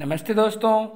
नमस्ते दोस्तों।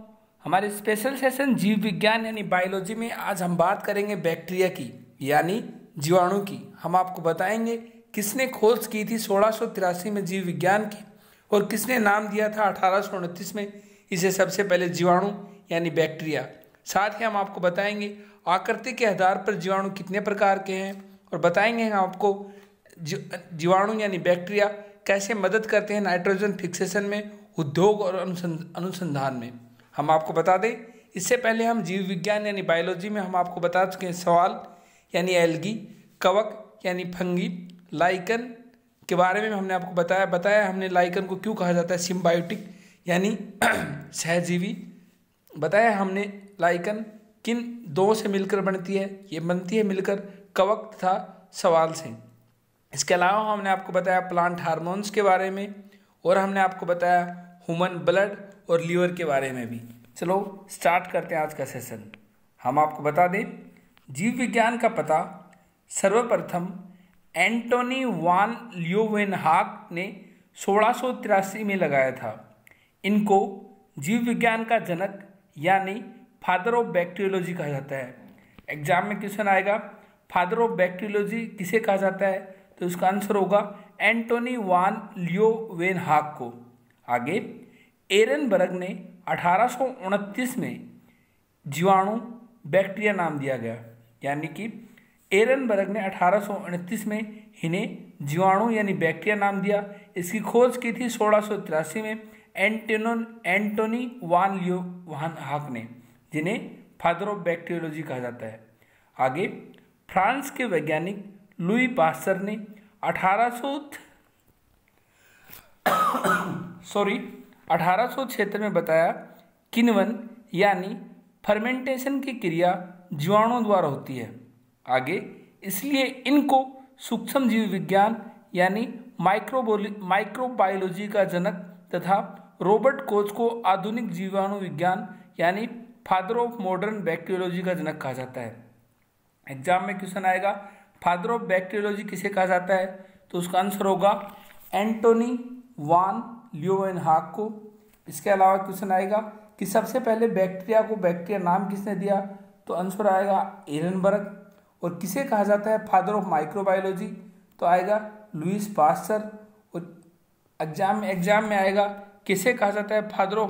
हमारे स्पेशल सेशन जीव विज्ञान यानी बायोलॉजी में आज हम बात करेंगे बैक्टीरिया की यानी जीवाणु की। हम आपको बताएंगे किसने खोज की थी 1683 में जीव विज्ञान की और किसने नाम दिया था 1829 में इसे सबसे पहले जीवाणु यानी बैक्टीरिया। साथ ही हम आपको बताएंगे आकृति के आधार पर जीवाणु कितने प्रकार के हैं और बताएंगे हम आपको जीवाणु यानी बैक्टीरिया कैसे मदद करते हैं नाइट्रोजन फिक्सेशन में, उद्योग और अनुसंधान में। हम आपको बता दें इससे पहले हम जीव विज्ञान यानी बायोलॉजी में हम आपको बता चुके हैं सवाल यानी एल्गी, कवक यानी फंगी, लाइकन के बारे में हमने आपको बताया हमने लाइकन को क्यों कहा जाता है सिम्बायोटिक यानी सहजीवी। बताया हमने लाइकन किन दो से मिलकर बनती है, ये बनती है मिलकर कवक तथा सवाल से। इसके अलावा हमने आपको बताया प्लांट हार्मोन्स के बारे में और हमने आपको बताया ह्यूमन ब्लड और लीवर के बारे में भी। चलो स्टार्ट करते हैं आज का सेशन। हम आपको बता दें जीव विज्ञान का पता सर्वप्रथम एंटोनी वान ल्यूवेनहाक ने 1683 में लगाया था। इनको जीव विज्ञान का जनक यानी फादर ऑफ बैक्टीरियोलॉजी कहा जाता है। एग्जाम में क्वेश्चन आएगा फादर ऑफ बैक्टीरियोलॉजी किसे कहा जाता है, तो उसका आंसर होगा एंटोनी वान ल्यूवेनहाक को। आगे एरनबर्ग ने 1829 में जीवाणु बैक्टीरिया नाम दिया गया, यानी कि एरनबर्ग ने 1829 में इन्हें जीवाणु यानी बैक्टीरिया नाम दिया। इसकी खोज की थी 1683 में एंटोनी वान ल्यूवेनहाक ने, जिन्हें फादर ऑफ बैक्टीरियोलॉजी कहा जाता है। आगे फ्रांस के वैज्ञानिक लुई पास्चर ने 1876 में बताया किण्वन यानी फर्मेंटेशन की क्रिया जीवाणुओं द्वारा होती है। आगे इसलिए इनको सूक्ष्म जीव विज्ञान यानी माइक्रोबायोलॉजी का जनक तथा रॉबर्ट कोच को आधुनिक जीवाणु विज्ञान यानी फादर ऑफ मॉडर्न बैक्टीरियोलॉजी का जनक कहा जाता है। एग्जाम में क्वेश्चन आएगा फादर ऑफ बैक्टीरियोलॉजी किसे कहा जाता है, तो उसका आंसर होगा एंटोनी वान ल्यूवेनहाक को। इसके अलावा क्वेश्चन आएगा कि सबसे पहले बैक्टीरिया को बैक्टीरिया नाम किसने दिया, तो आंसर आएगा एरनबर्ग। और किसे कहा जाता है फादर ऑफ माइक्रोबायोलॉजी, तो आएगा लुईस पास्चर। और एग्जाम में आएगा किसे कहा जाता है फादर ऑफ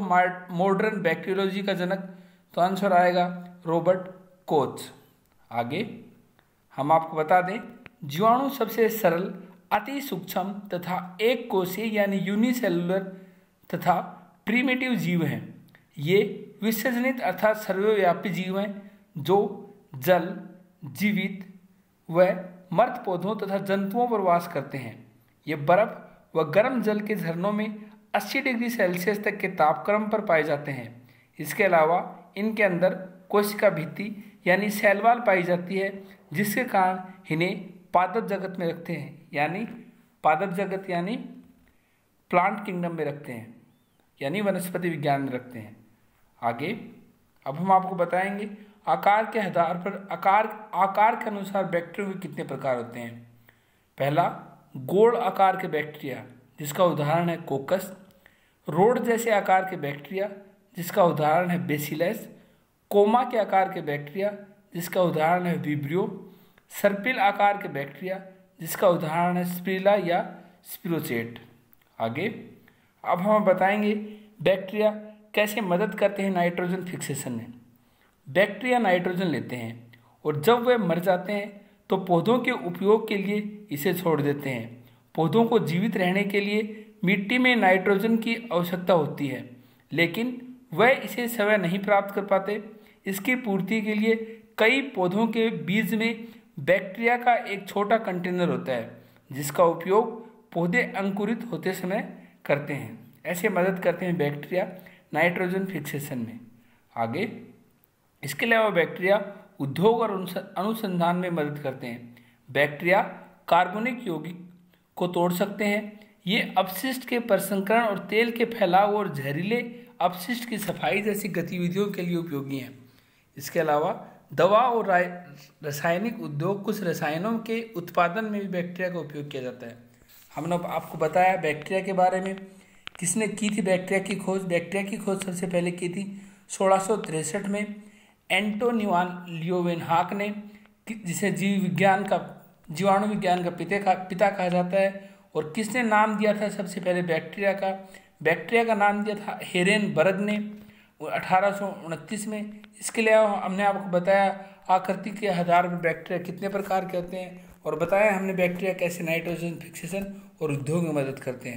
मॉडर्न बैक्टीरियोलॉजी का जनक, तो आंसर आएगा रॉबर्ट कोच। आगे हम आपको बता दें जीवाणु सबसे सरल, अति सूक्ष्म तथा एक कोशीय यानी यूनिसेलुलर तथा प्रीमिटिव जीव हैं। ये विसर्जनित अर्थात सर्वव्यापी जीव हैं जो जल, जीवित व मृत पौधों तथा जंतुओं पर वास करते हैं। ये बर्फ व गर्म जल के झरनों में 80 डिग्री सेल्सियस तक के तापक्रम पर पाए जाते हैं। इसके अलावा इनके अंदर कोशिका भित्ति यानी सेलवाल पाई जाती है, जिसके कारण इन्हें पादप जगत में रखते हैं, यानी पादप जगत यानी प्लांट किंगडम में रखते हैं, यानी वनस्पति विज्ञान में रखते हैं। आगे अब हम आपको बताएंगे आकार के आधार पर आकार के अनुसार बैक्टीरिया के कितने प्रकार होते हैं। पहला गोल आकार के बैक्टीरिया जिसका उदाहरण है कोकस, रोड जैसे आकार के बैक्टीरिया जिसका उदाहरण है बेसिलस, कोमा के आकार के बैक्टीरिया जिसका उदाहरण है विब्रियो, सर्पिल आकार के बैक्टीरिया जिसका उदाहरण है स्पिरुलिना या स्पिरोचेट। आगे अब हम बताएंगे बैक्टीरिया कैसे मदद करते हैं नाइट्रोजन फिक्सेशन में। बैक्टीरिया नाइट्रोजन लेते हैं और जब वे मर जाते हैं तो पौधों के उपयोग के लिए इसे छोड़ देते हैं। पौधों को जीवित रहने के लिए मिट्टी में नाइट्रोजन की आवश्यकता होती है, लेकिन वह इसे स्वयं नहीं प्राप्त कर पाते। इसकी पूर्ति के लिए कई पौधों के बीज में बैक्टीरिया का एक छोटा कंटेनर होता है, जिसका उपयोग पौधे अंकुरित होते समय करते हैं। ऐसे मदद करते हैं बैक्टीरिया नाइट्रोजन फिक्सेशन में। आगे इसके अलावा बैक्टीरिया उद्योग और अनुसंधान में मदद करते हैं। बैक्टीरिया कार्बनिक यौगिक को तोड़ सकते हैं। ये अपशिष्ट के प्रसंस्करण और तेल के फैलाव और जहरीले अपशिष्ट की सफाई जैसी गतिविधियों के लिए उपयोगी हैं। इसके अलावा दवा और रासायनिक उद्योग कुछ रसायनों के उत्पादन में भी बैक्टीरिया का उपयोग किया जाता है। हमने आपको बताया बैक्टीरिया के बारे में किसने की थी बैक्टीरिया की खोज? बैक्टीरिया की खोज सबसे पहले की थी 1663 में एंटोनिवान लियोवेनहाक ने, जिसे जीवाणु विज्ञान का पिता कहा जाता है। और किसने नाम दिया था सबसे पहले बैक्टीरिया का? बैक्टीरिया का नाम दिया था हेरेनबर्ग ने 1829 में। इसके लिए हमने आपको बताया आकृति के आधार पर बैक्टीरिया कितने प्रकार के होते हैं, और बताया हमने बैक्टीरिया कैसे नाइट्रोजन फिक्सेशन और उद्योग में मदद करते हैं।